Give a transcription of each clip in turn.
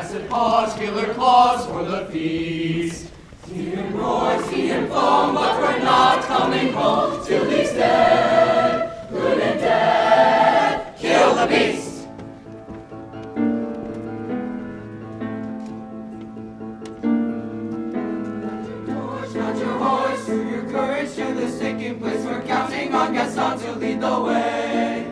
Massive paws, killer claws for the feast. See him roar, see him foam, but we're not coming home till he's dead, good and dead. Kill the beast! Mount your horse, through your courage to the sticking place. We're counting on Gaston to lead the way.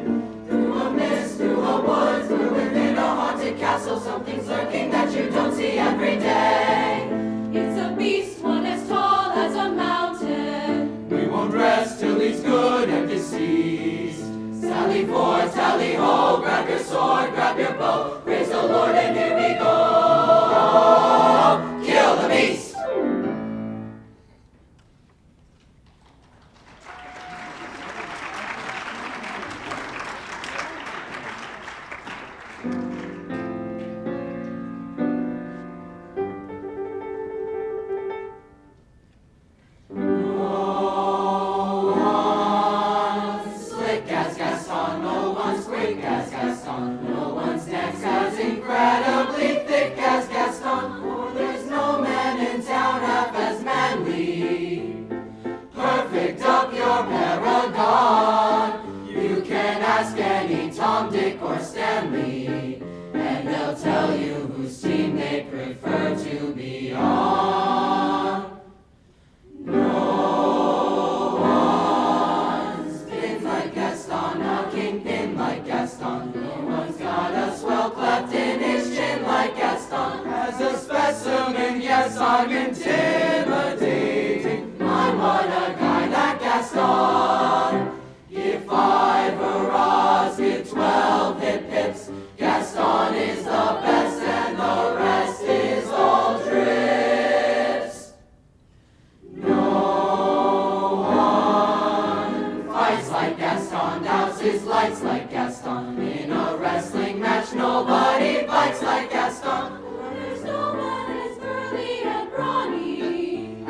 Through a mist, through a woods, we're within a haunted castle. Something's lurking that you don't see every day. It's a beast, one as tall as a mountain. We won't rest till he's good and deceased. Sally forth, tally ho, grab your sword, grab your bow. Praise the Lord and here we go. Kill the beast! I'm intimidating. My, what a guy, that Gaston. Give 5 hurrahs, give 12 hip hips. Gaston is the best and the rest is all drips. No one fights like Gaston, douses lights like Gaston. In a wrestling match, nobody fights like Gaston.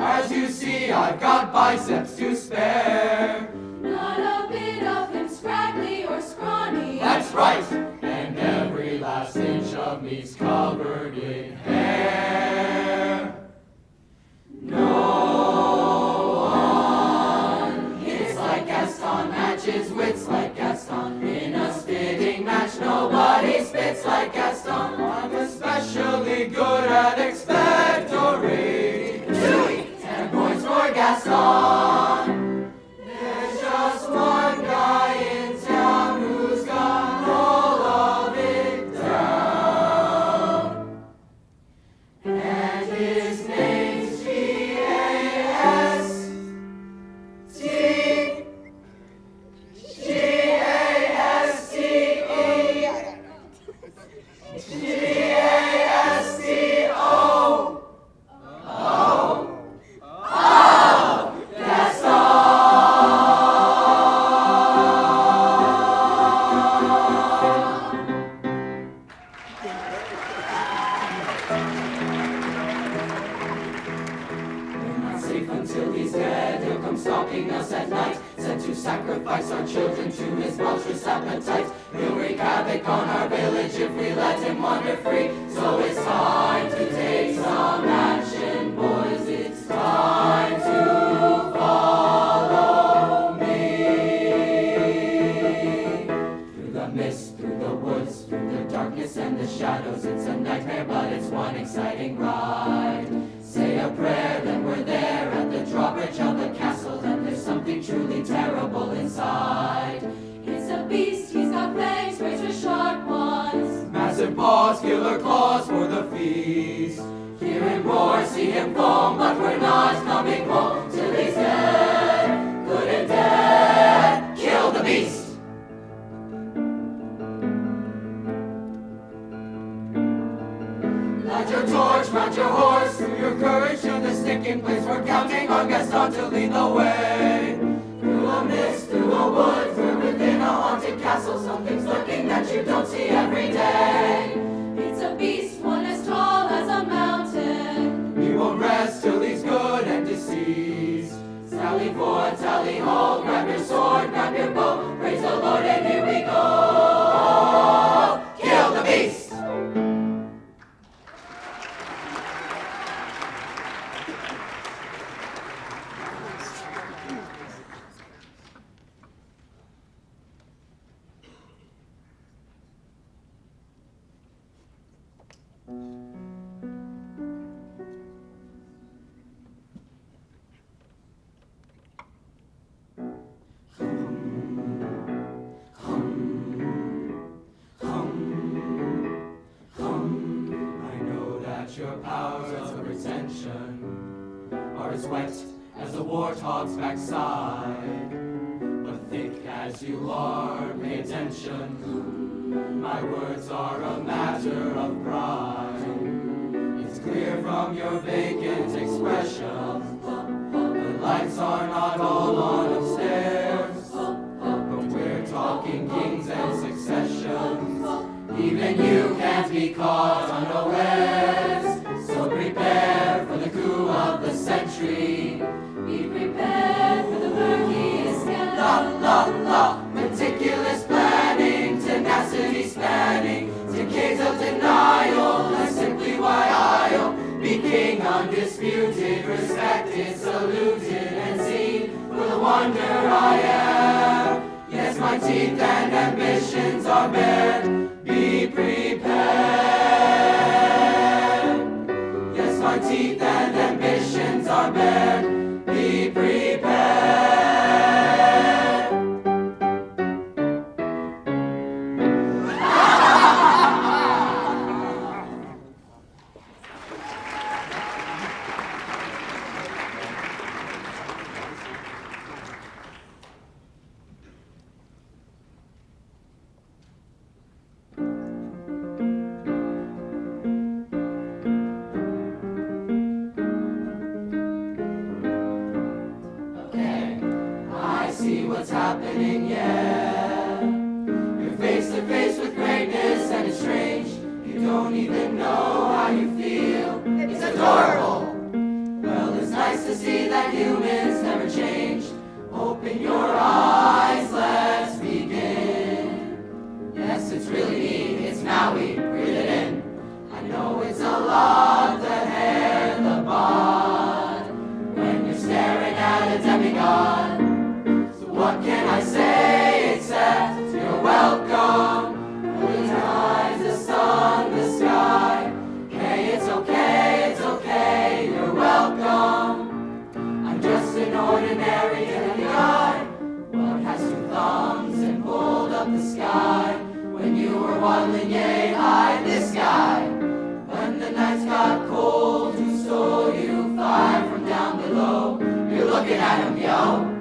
As you see, I've got biceps to spare. Not a bit of him scraggly or scrawny. That's right, and every last inch of me's covered in hair. No one hits like Gaston, matches wits like Gaston. In a spitting match, nobody spits like Gaston. I'm especially good at expectorating. 10 points for Gaston. There's just one guy in town who's got all of it down. And his name's G-A-S-T. G-A-S-T-E. G-A-S-T-O. Until he's dead, he'll come stalking us at night, sent to sacrifice our children to his monstrous appetite. He'll wreak havoc on our village if we let him wander free. So it's time to take some action, boys. It's time to follow me. Through the mist, through the woods, through the darkness and the shadows. It's a nightmare, but it's one exciting ride. Say a prayer, then we're there at the drawbridge of the castle, and there's something truly terrible inside. It's a beast, he's got fangs, razor sharp ones. Massive paws, killer claws for the feast. Hear him roar, see him foam, but we're not coming home till he's dead, good and dead. Kill the beast! Light your torch, mount your horse, through your courage to the sticking place. We're counting on Gaston to lead the way. Through a mist, through a wood, we're within a haunted castle. Something's lurking that you don't see every day. It's a beast, one as tall as a mountain. We won't rest till he's good and deceased. Sally forth, tally ho, grab your sword, grab your bow. Praise the Lord and here we go. Kill the beast! your powers of retention are as wet as a warthog's backside. But thick as you are, pay attention. My words are a matter of pride. It's clear from your vacant expression. The lights are not all on upstairs, but we're talking kings and successions. Even you can't be caught unawares. So prepare for the coup of the century. Be prepared for the murkiest scandal. La, meticulous planning, tenacity spanning, decades of denial, that's simply why I'll be king, undisputed, respected, saluted, and seen for the wonder I am. Yes, my teeth and ambitions are bared. Be prepared. Yes, my teeth and ambitions are bared. Be prepared. What's happening, yeah. You're face to face with greatness and it's strange. You don't even know how you feel. It's adorable. Well, it's nice to see that humans never changed. Open your eyes, let's begin. Yes, it's really neat, it's Maui, breathe it in. I know it's a lot, the hair, the bod. When you're staring at a demigod, what can I say except you're welcome? The tides, the sun, the sky. Hey, it's okay, you're welcome. I'm just an ordinary guy. What has two thumbs and pulled up the sky? When you were waddling yay high, this guy. When the nights got cold, who stole you fire from down below? You're looking at him, yo.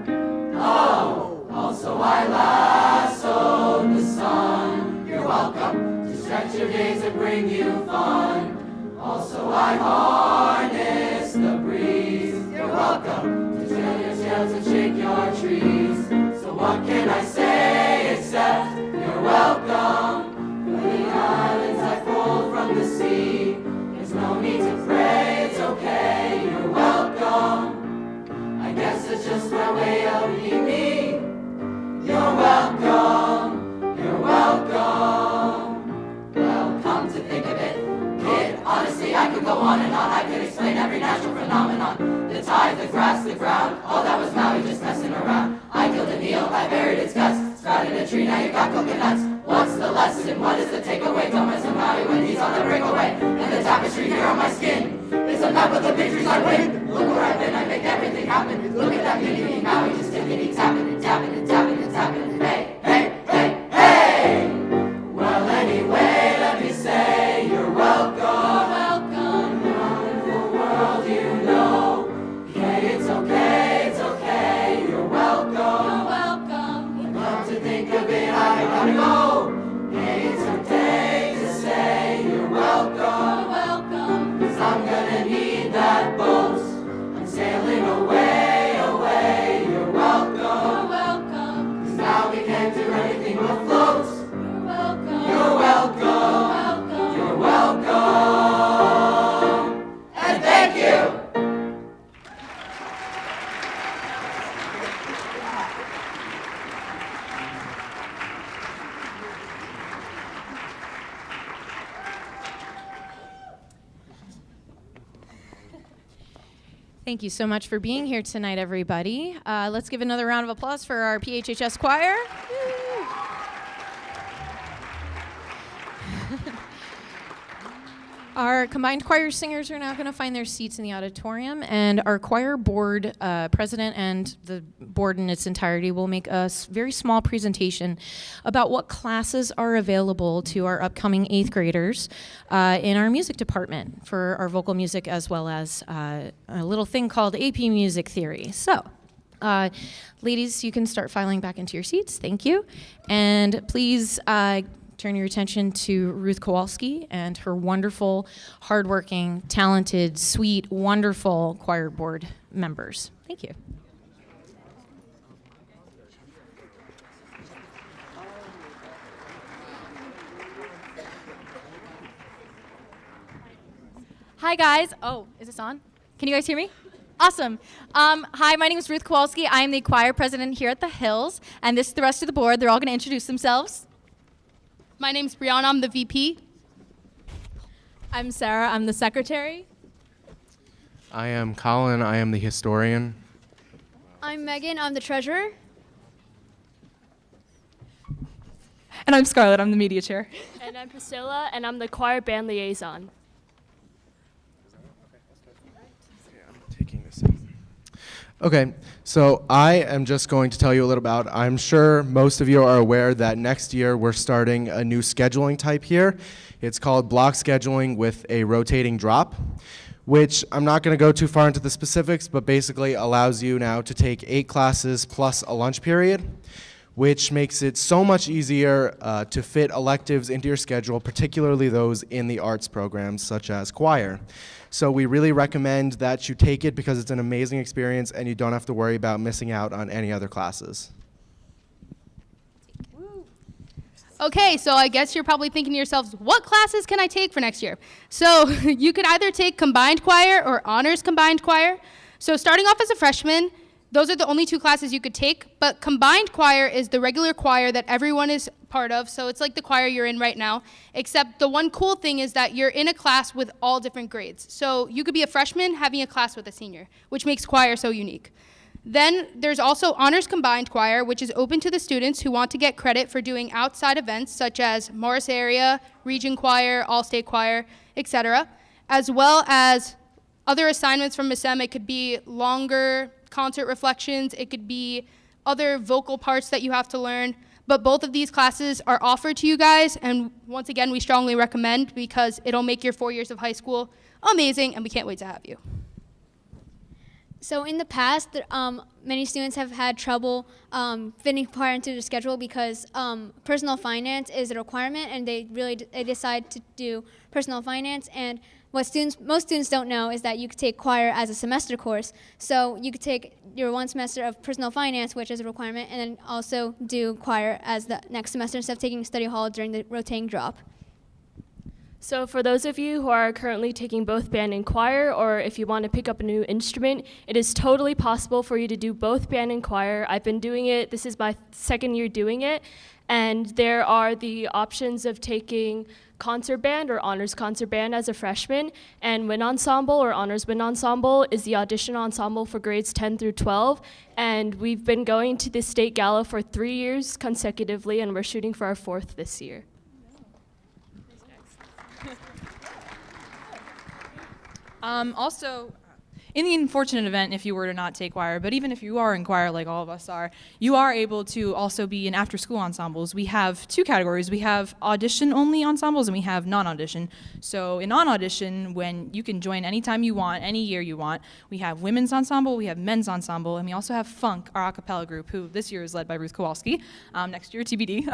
Oh, also I lassoed the sun. You're welcome to stretch your days and bring you fun. Also I harness the breeze. You're welcome to trail your sails and shake your trees. So what can I say except you're welcome? For the islands I pulled from the sea. There's no need to pray, it's okay, you're welcome. I guess it's just my way of being me. You're welcome, you're welcome. Well, come to think of it, kid, honestly I could go on and on. I could explain every natural phenomenon. The tide, the grass, the ground, all that was Maui just messing around. I killed an eel, I buried its guts, sprouted a tree, now you got coconuts. What's the lesson, what is the takeaway? Dumb as a Maui when he's on the breakaway. And the tapestry here on my skin is a map of the victories I win. Look where I've been, I make everything happen. Look at that mini Maui, just tickety tapping and tapping and tapping and tapping and hey, hey, hey, hey! Well anyway, let me say you're welcome. You're welcome. Wonderful world, you know. Yeah, it's okay, you're welcome. You're welcome. Come to think of it, I gotta go. Hey, it's your day to say you're welcome. You're welcome. 'Cause I'm gonna need that boat. I'm sailing away, away, you're welcome. You're welcome. 'Cause now we can't do anything but float. You're welcome. You're welcome. You're welcome. And thank you. Thank you so much for being here tonight, everybody. Let's give another round of applause for our PHHS choir. Our combined choir singers are now going to find their seats in the auditorium, and our choir board president and the board in its entirety will make a very small presentation about what classes are available to our upcoming 8th graders in our music department for our vocal music, as well as a little thing called AP Music Theory. So, ladies, you can start filing back into your seats. Thank you. And please turn your attention to Ruth Kowalski and her wonderful, hardworking, talented, sweet, wonderful choir board members. Thank you. Hi guys. Oh, is this on? Can you guys hear me? Awesome. Hi, my name is Ruth Kowalski. I am the choir president here at the Hills, and this is the rest of the board. They're all going to introduce themselves. My name's Brianna, I'm the VP. I'm Sarah, I'm the secretary. I am Colin, I am the historian. I'm Megan, I'm the treasurer. And I'm Scarlett, I'm the media chair. And I'm Priscilla, and I'm the choir band liaison. Okay, so I am just going to tell you a little about, I'm sure most of you are aware that next year we're starting a new scheduling type here. It's called block scheduling with a rotating drop, which I'm not going to go too far into the specifics, but basically allows you now to take 8 classes plus a lunch period, which makes it so much easier to fit electives into your schedule, particularly those in the arts programs such as choir. So we really recommend that you take it because it's an amazing experience and you don't have to worry about missing out on any other classes. Okay, so I guess you're probably thinking to yourselves, what classes can I take for next year? So you could either take combined choir or honors combined choir. So starting off as a freshman, those are the only 2 classes you could take, but combined choir is the regular choir that everyone is part of, so it's like the choir you're in right now, except the one cool thing is that you're in a class with all different grades. So you could be a freshman having a class with a senior, which makes choir so unique. Then there's also honors combined choir, which is open to the students who want to get credit for doing outside events such as Morris area, region choir, all-state choir, etc., as well as other assignments from Miss M. It could be longer concert reflections, it could be other vocal parts that you have to learn, but both of these classes are offered to you guys, and once again, we strongly recommend because it'll make your 4 years of high school amazing, and we can't wait to have you. So in the past, many students have had trouble fitting choir into the schedule because personal finance is a requirement, and they decide to do personal finance. And what most students don't know is that you could take choir as a semester course. So you could take your 1 semester of personal finance, which is a requirement, and then also do choir as the next semester instead of taking study hall during the rotating drop. So for those of you who are currently taking both band and choir, or if you want to pick up a new instrument, it is totally possible for you to do both band and choir. I've been doing it, this is my 2nd year doing it, and there are the options of taking concert band or honors concert band as a freshman, and wind ensemble or honors wind ensemble is the audition ensemble for grades 10 through 12, and we've been going to the state gala for 3 years consecutively, and we're shooting for our 4th this year. Also, in the unfortunate event if you were to not take choir, but even if you are in choir like all of us are, you are able to also be in after-school ensembles. We have 2 categories. We have audition-only ensembles and we have non-audition. So in non-audition, when you can join anytime you want, any year you want, we have women's ensemble, we have men's ensemble, and we also have Funk, our a cappella group, who this year is led by Ruth Kowalski. Next year, TBD.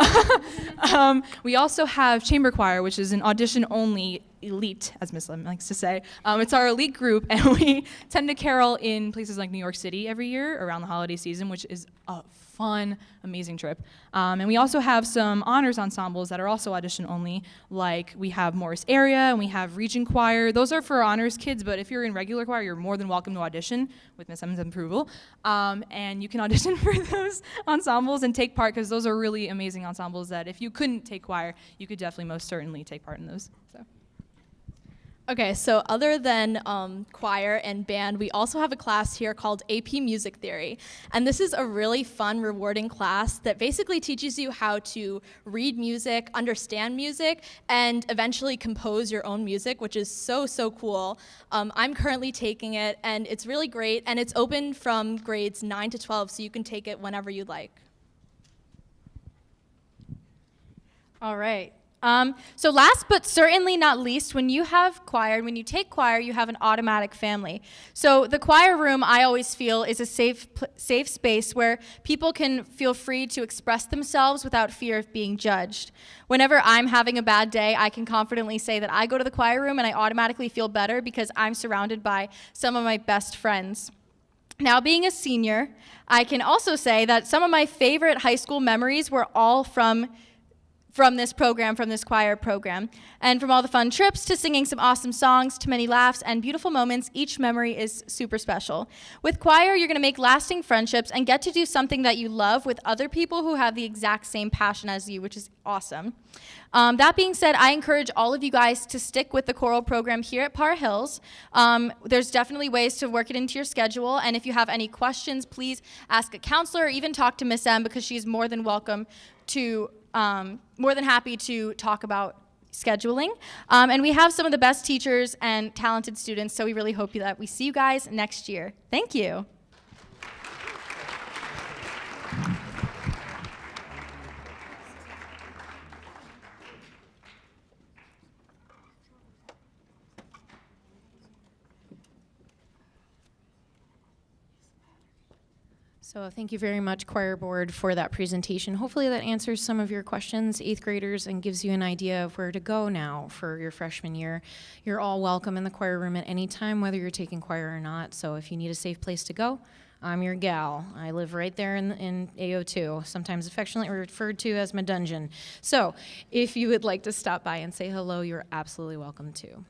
We also have chamber choir, which is an audition-only elite, as Miss Lim likes to say. It's our elite group, and we tend to carol in places like New York City every year around the holiday season, which is a fun, amazing trip. And we also have some honors ensembles that are also audition only, like we have Morris area and we have region choir. Those are for honors kids, but if you're in regular choir, you're more than welcome to audition with Miss M's approval. And you can audition for those ensembles and take part, because those are really amazing ensembles that if you couldn't take choir, you could definitely most certainly take part in those. So. Okay, so other than choir and band, we also have a class here called AP Music Theory. And this is a really fun, rewarding class that basically teaches you how to read music, understand music, and eventually compose your own music, which is so, so cool. I'm currently taking it, and it's really great, and it's open from grades 9 to 12, so you can take it whenever you'd like. All right. So last but certainly not least, when you have choir, when you take choir, you have an automatic family. So the choir room, I always feel, is a safe space where people can feel free to express themselves without fear of being judged. Whenever I'm having a bad day, I can confidently say that I go to the choir room and I automatically feel better because I'm surrounded by some of my best friends. Now, being a senior, I can also say that some of my favorite high school memories were all from this program, from this choir program. And from all the fun trips to singing some awesome songs to many laughs and beautiful moments, each memory is super special. With choir, you're gonna make lasting friendships and get to do something that you love with other people who have the exact same passion as you, which is awesome. That being said, I encourage all of you guys to stick with the choral program here at Par Hills. There's definitely ways to work it into your schedule, and if you have any questions, please ask a counselor or even talk to Miss M because she's more than welcome to more than happy to talk about scheduling. And we have some of the best teachers and talented students, so we really hope that we see you guys next year. Thank you. So thank you very much, Choir Board, for that presentation. Hopefully that answers some of your questions, 8th graders, and gives you an idea of where to go now for your freshman year. You're all welcome in the choir room at any time, whether you're taking choir or not. So if you need a safe place to go, I'm your gal. I live right there in AO2, sometimes affectionately referred to as my dungeon. So if you would like to stop by and say hello, you're absolutely welcome to.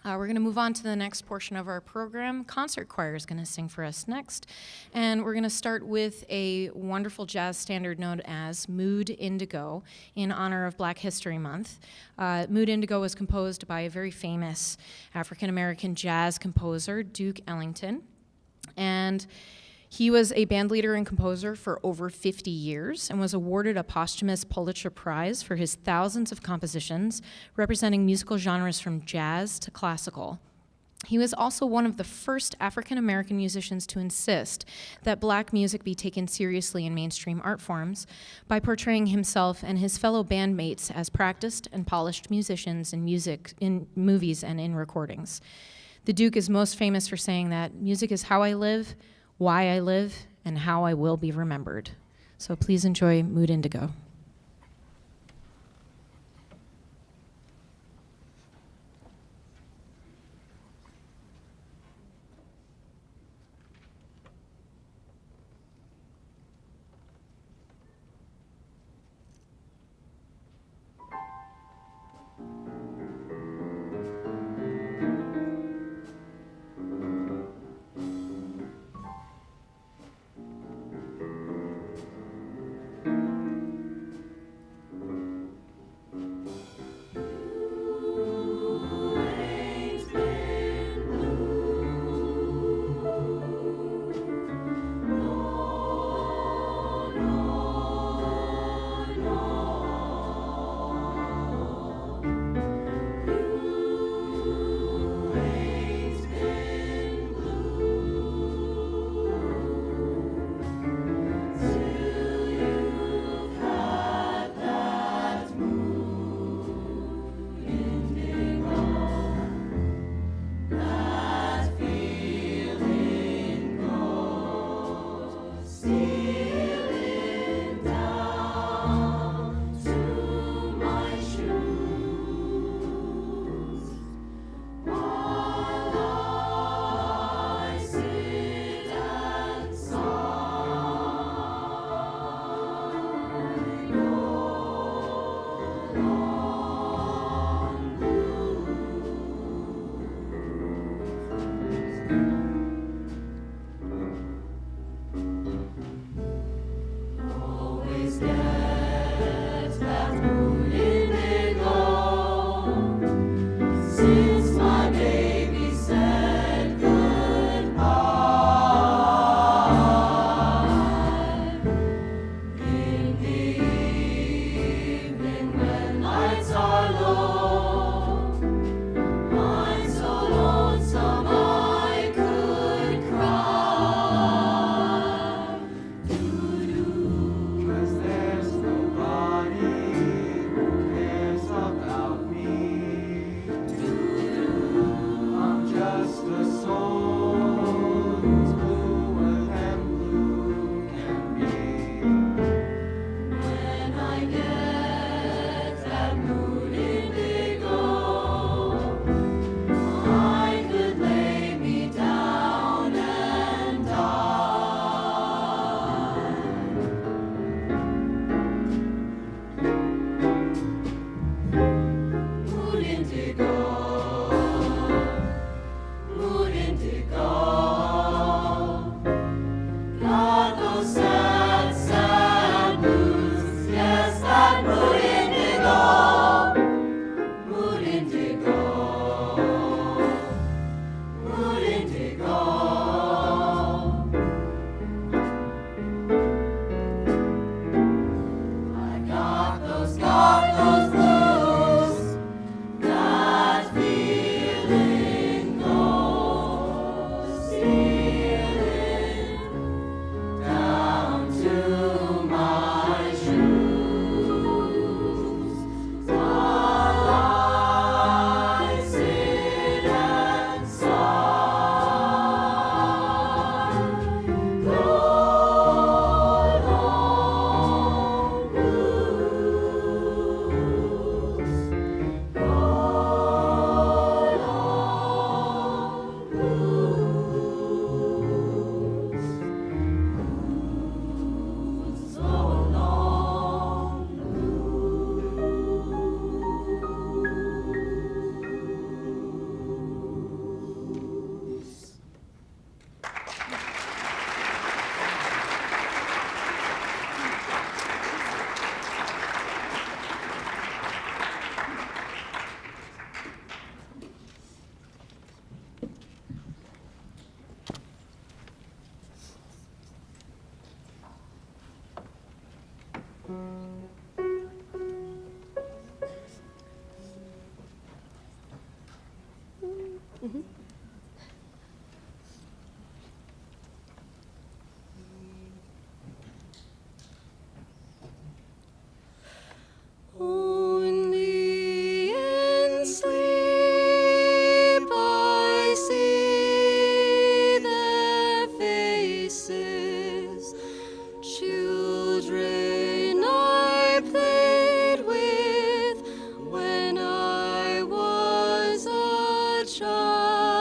We're going to move on to the next portion of our program. Concert choir is going to sing for us next. And we're going to start with a wonderful jazz standard known as Mood Indigo in honor of Black History Month. Mood Indigo was composed by a very famous African-American jazz composer, Duke Ellington. And he was a band leader and composer for over 50 years and was awarded a posthumous Pulitzer Prize for his thousands of compositions representing musical genres from jazz to classical. He was also one of the first African-American musicians to insist that Black music be taken seriously in mainstream art forms by portraying himself and his fellow bandmates as practiced and polished musicians in music, in movies, and in recordings. The Duke is most famous for saying that music is how I live, why I live, and how I will be remembered. So please enjoy Mood Indigo. Only in sleep I see their faces, children I played with when I was a child.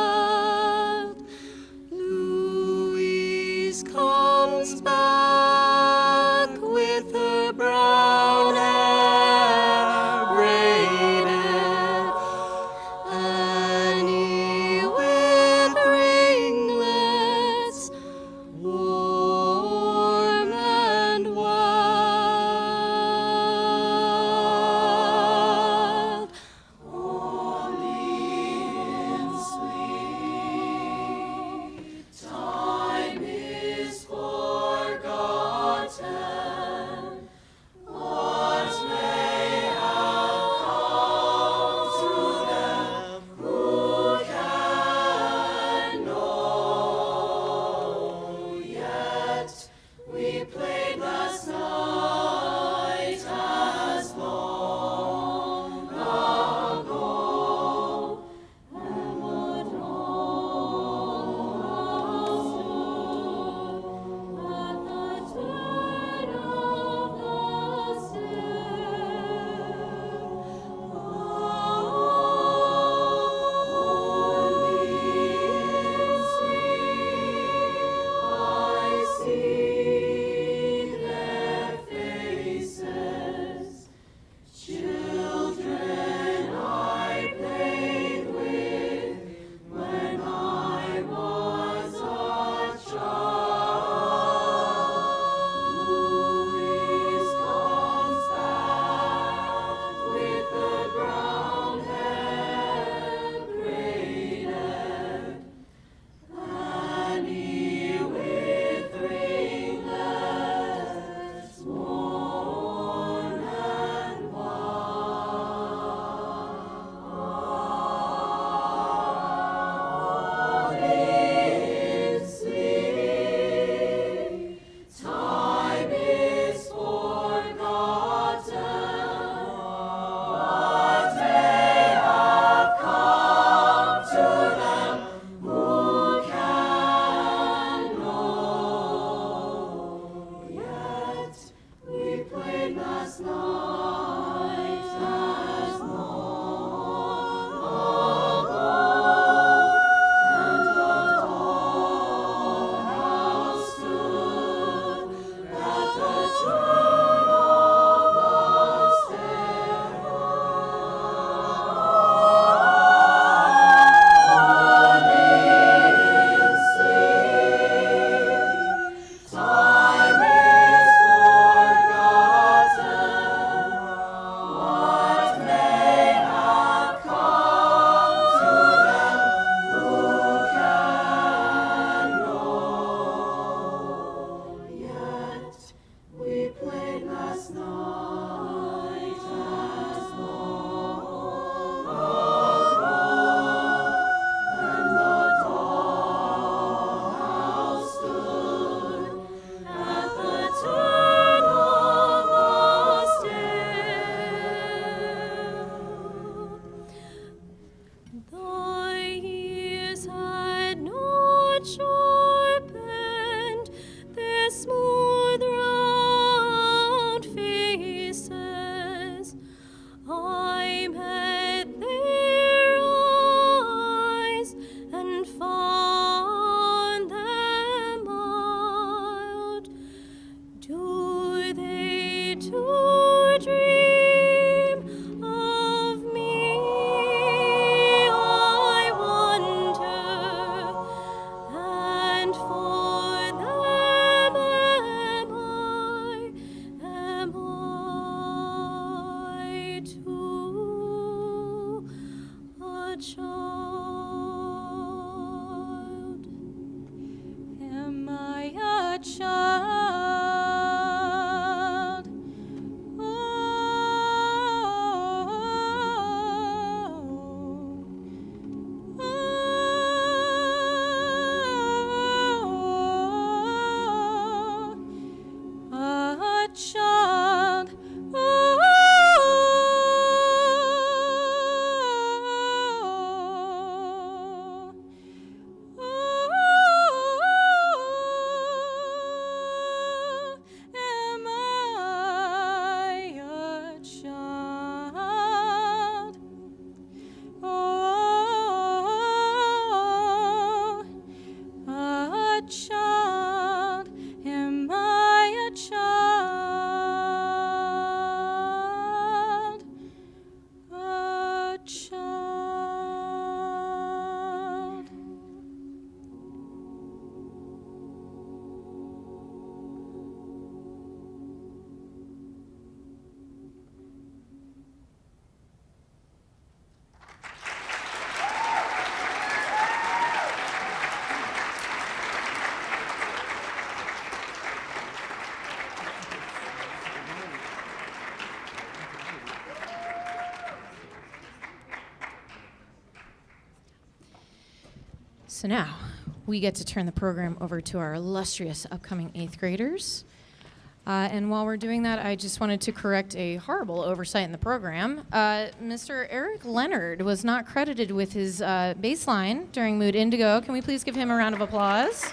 So now we get to turn the program over to our illustrious upcoming 8th graders. And while we're doing that, I just wanted to correct a horrible oversight in the program. Mr. Eric Leonard was not credited with his bass line during Mood Indigo. Can we please give him a round of applause?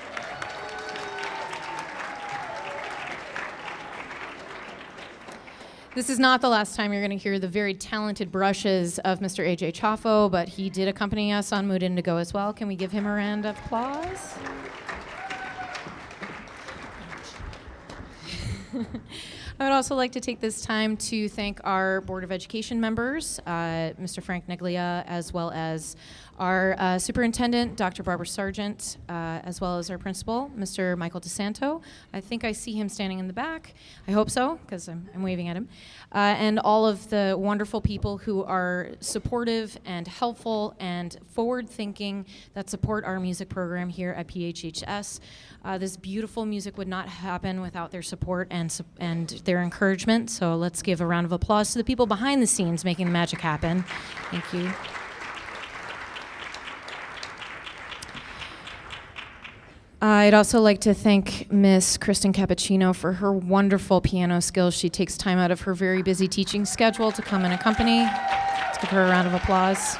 This is not the last time you're going to hear the very talented brushes of Mr. A.J. Chaffo, but he did accompany us on Mood Indigo as well. Can we give him a round of applause? I would also like to take this time to thank our Board of Education members, Mr. Frank Neglia, as well as our superintendent, Dr. Barbara Sargent, as well as our principal, Mr. Michael DeSanto. I think I see him standing in the back. I hope so, because I'm waving at him. And all of the wonderful people who are supportive and helpful and forward-thinking that support our music program here at PHHS. This beautiful music would not happen without their support and their encouragement. So let's give a round of applause to the people behind the scenes making the magic happen. Thank you. I'd also like to thank Miss Kristen Cappuccino for her wonderful piano skills. She takes time out of her very busy teaching schedule to come and accompany. Let's give her a round of applause.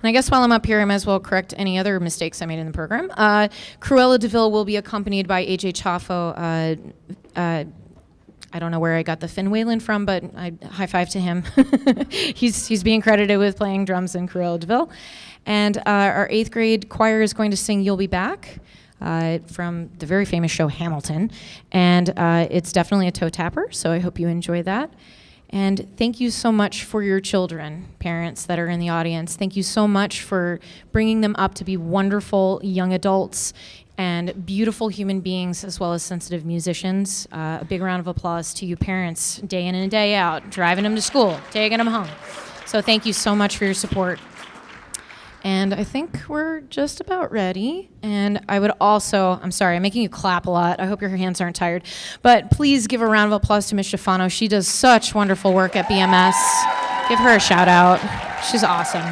And I guess while I'm up here, I might as well correct any other mistakes I made in the program. Cruella DeVille will be accompanied by A.J. Chaffo. I don't know where I got the Finn Whalen from, but I high five to him. He's being credited with playing drums in Cruella DeVille. And our 8th grade choir is going to sing You'll Be Back from the very famous show Hamilton. And it's definitely a toe tapper, so I hope you enjoy that. And thank you so much for your children, parents that are in the audience. Thank you so much for bringing them up to be wonderful young adults and beautiful human beings, as well as sensitive musicians. A big round of applause to you parents, day in and day out, driving them to school, taking them home. So thank you so much for your support. And I think we're just about ready. And I would also, I'm sorry, I'm making you clap a lot. I hope your hands aren't tired. But please give a round of applause to Ms. Schifano. She does such wonderful work at BMS. Give her a shout out. She's awesome.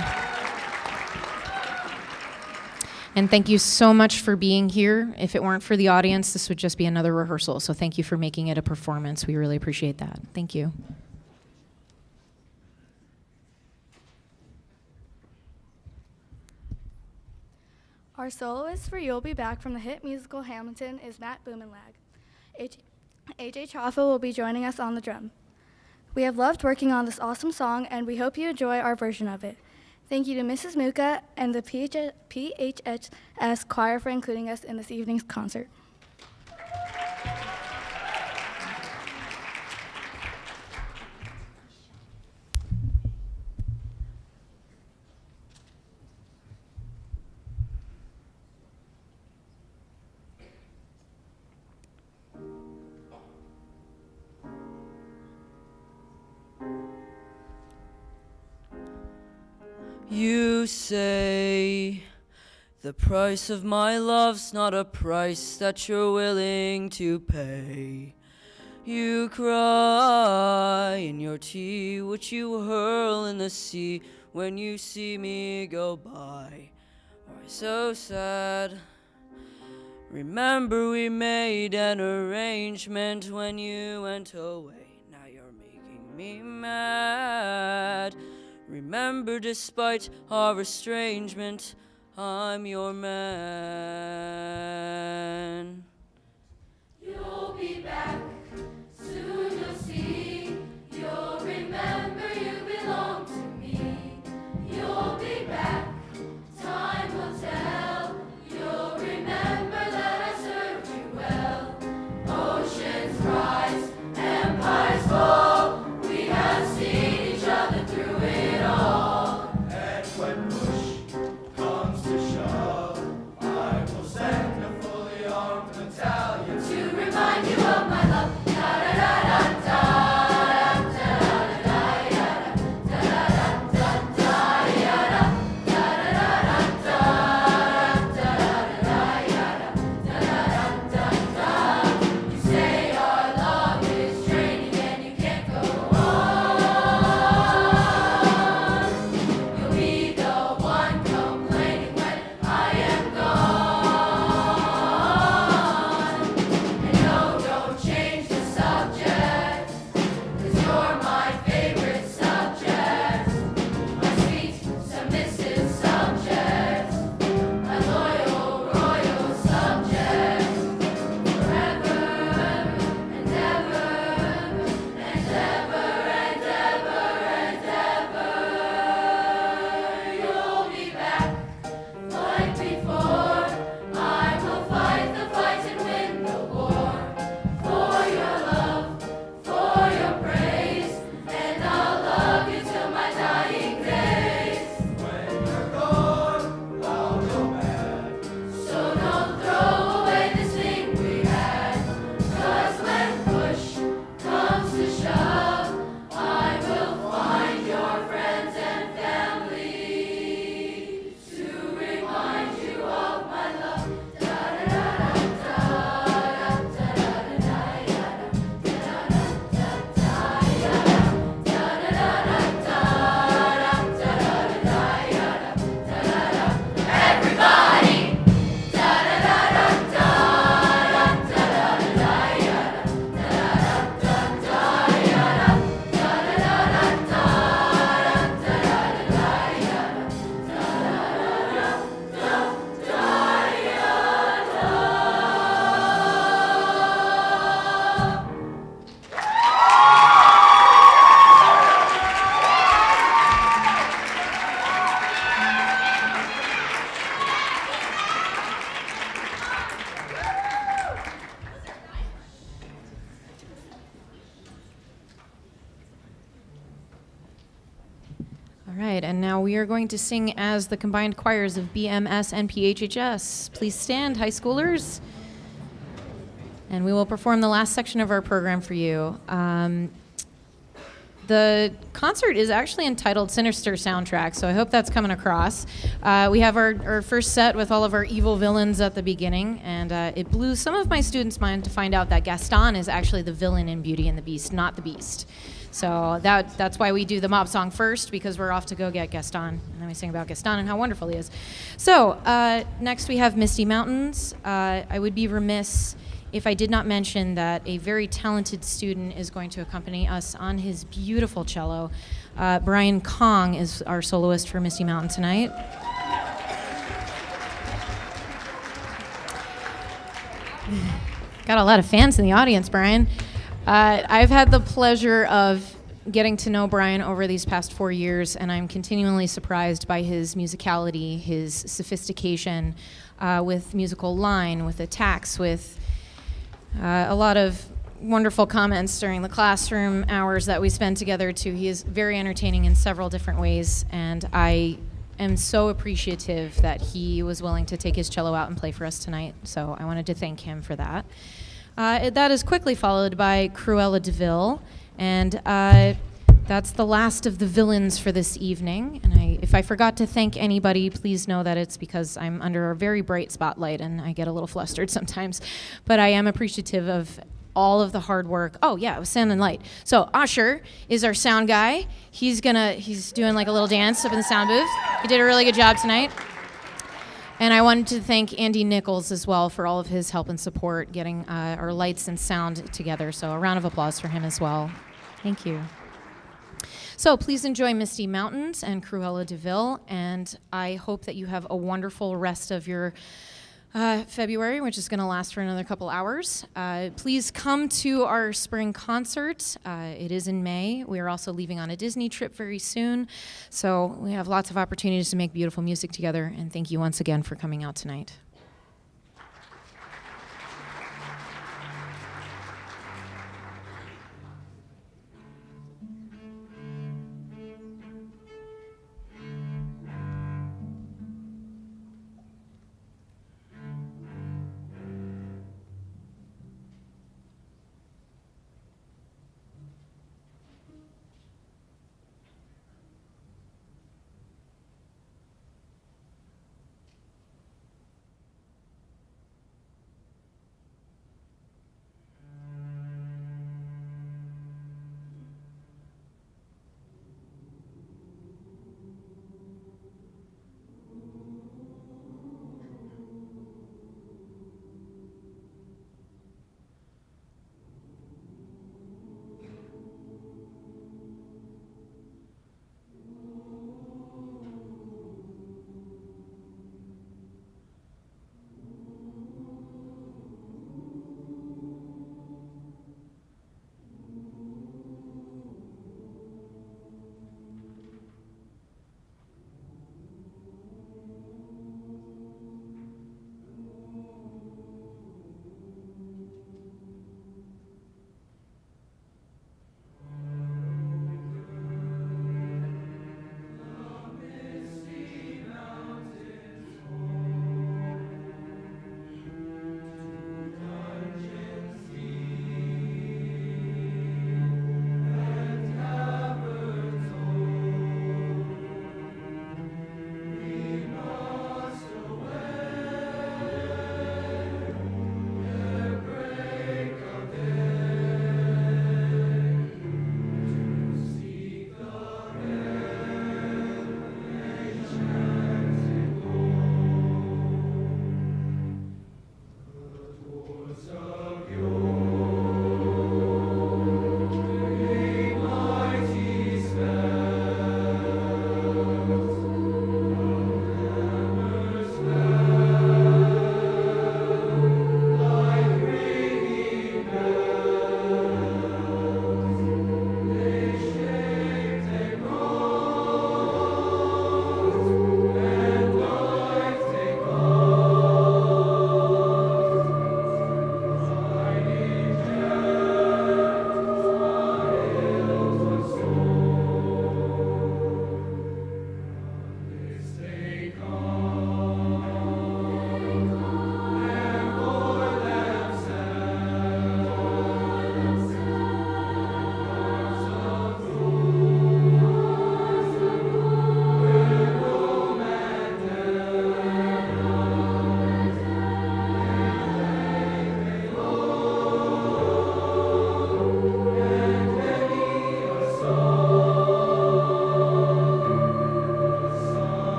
And thank you so much for being here. If it weren't for the audience, this would just be another rehearsal. So thank you for making it a performance. We really appreciate that. Thank you. Our soloist for You'll Be Back from the hit musical Hamilton is Matt Boomenlag. A.J. Chaffo will be joining us on the drum. We have loved working on this awesome song, and we hope you enjoy our version of it. Thank you to Mrs. Muka and the PHHS choir for including us in this evening's concert. You say the price of my love's not a price that you're willing to pay. You cry in your tea, which you hurl in the sea when you see me go by. Why so sad? Remember we made an arrangement when you went away. Now you're making me mad. Remember, despite our estrangement, I'm your man. You'll be back, soon you'll see. You'll remember you belong to me. You'll be back, time will tell. You'll remember that I served you well. Oceans rise, empires fall. We have seen each other through it all. And when push comes to shove, I will send a fully armed we are going to sing as the combined choirs of BMS and PHHS. Please stand, high schoolers. And we will perform the last section of our program for you. The concert is actually entitled Sinister Soundtrack, so I hope that's coming across. We have our first set with all of our evil villains at the beginning, and it blew some of my students' mind to find out that Gaston is actually the villain in Beauty and the Beast, not the Beast. So that's why we do the mob song first, because we're off to go get Gaston, and then we sing about Gaston and how wonderful he is. So next we have Misty Mountains. I would be remiss if I did not mention that a very talented student is going to accompany us on his beautiful cello. Brian Kong is our soloist for Misty Mountain tonight. Got a lot of fans in the audience, Brian. I've had the pleasure of getting to know Brian over these past 4 years, and I'm continually surprised by his musicality, his sophistication with musical line, with attacks, with a lot of wonderful comments during the classroom hours that we spend together too. He is very entertaining in several different ways, and I am so appreciative that he was willing to take his cello out and play for us tonight. So I wanted to thank him for that. That is quickly followed by Cruella DeVille, and that's the last of the villains for this evening. And if I forgot to thank anybody, please know that it's because I'm under a very bright spotlight and I get a little flustered sometimes. But I am appreciative of all of the hard work. Oh yeah, it was sound and light. So Usher is our sound guy. He's doing like a little dance up in the sound booth. He did a really good job tonight. And I wanted to thank Andy Nichols as well for all of his help and support getting our lights and sound together. So a round of applause for him as well. Thank you. So please enjoy Misty Mountains and Cruella DeVille, and I hope that you have a wonderful rest of your February, which is going to last for another couple hours. Please come to our spring concert. It is in May. We are also leaving on a Disney trip very soon, so we have lots of opportunities to make beautiful music together, and thank you once again for coming out tonight.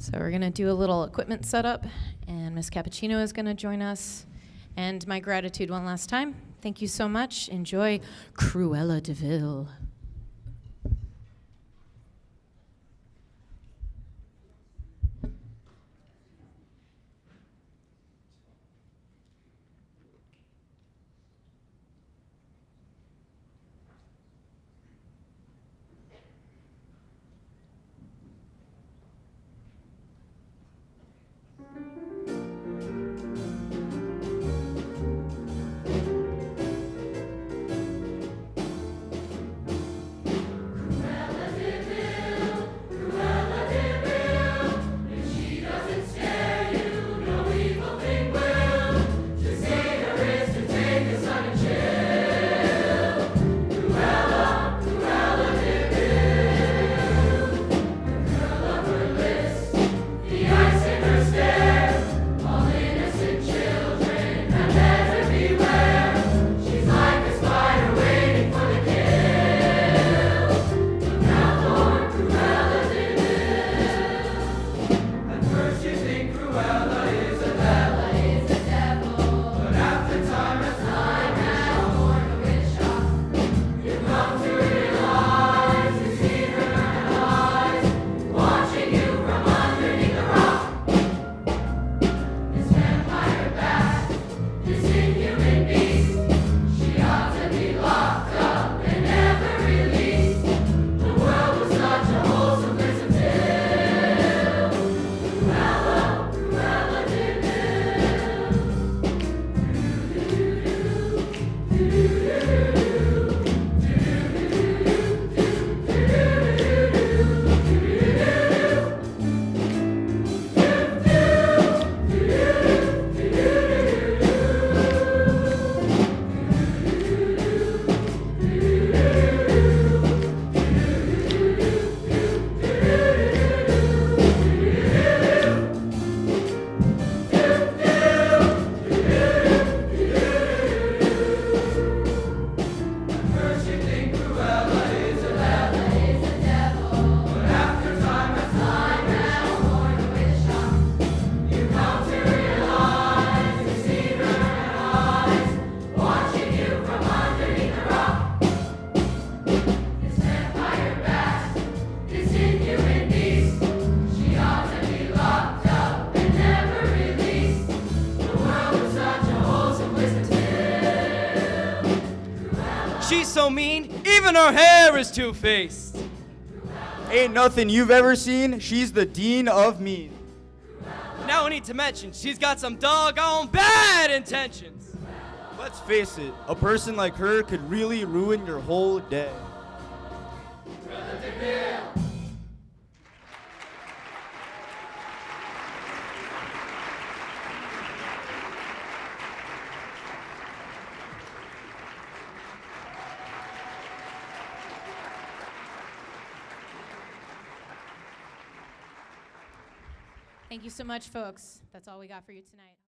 So we're going to do a little equipment setup, and Miss Cappuccino is going to join us. And my gratitude one last time. Thank you so much. Enjoy Cruella de Vil. She's so mean, even her hair is two-faced. Ain't nothing you've ever seen. She's the dean of mean. Now I need to mention, she's got some doggone bad intentions. Let's face it, a person like her could really ruin your whole day. Thank you so much, folks. That's all we got for you tonight.